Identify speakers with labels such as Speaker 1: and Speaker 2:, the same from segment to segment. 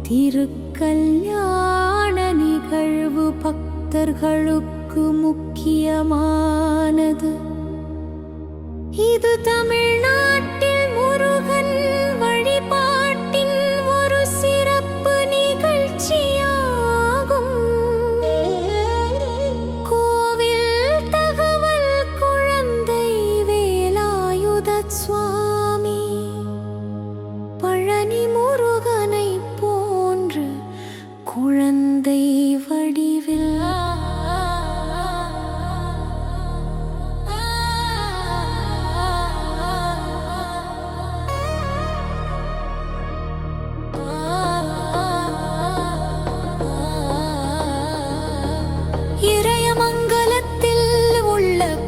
Speaker 1: திருக்கல்யாண நிகழ்வு பக்தர்களுக்கு முக்கியமானது. இது தமிழ்நாட்டில் முருகன் வழிபாட்டின் ஒரு சிறப்பு நிகழ்ச்சியாகும். கோவில் தகவல் குழந்தை வேலாயுத சுவாமி பழனி முருகனை போன்று குழந்தை வடிவில்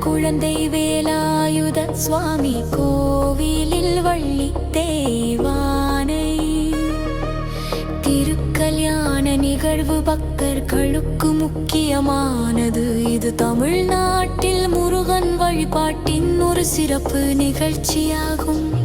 Speaker 1: குழந்தை வேலாயுத சுவாமி கோவிலில் வள்ளி தேவானை திருக்கல்யாண நிகழ்வு பக்தர்களுக்கு முக்கியமானது. இது தமிழ்நாட்டில் முருகன் வழிபாட்டின் ஒரு சிறப்பு நிகழ்ச்சியாகும்.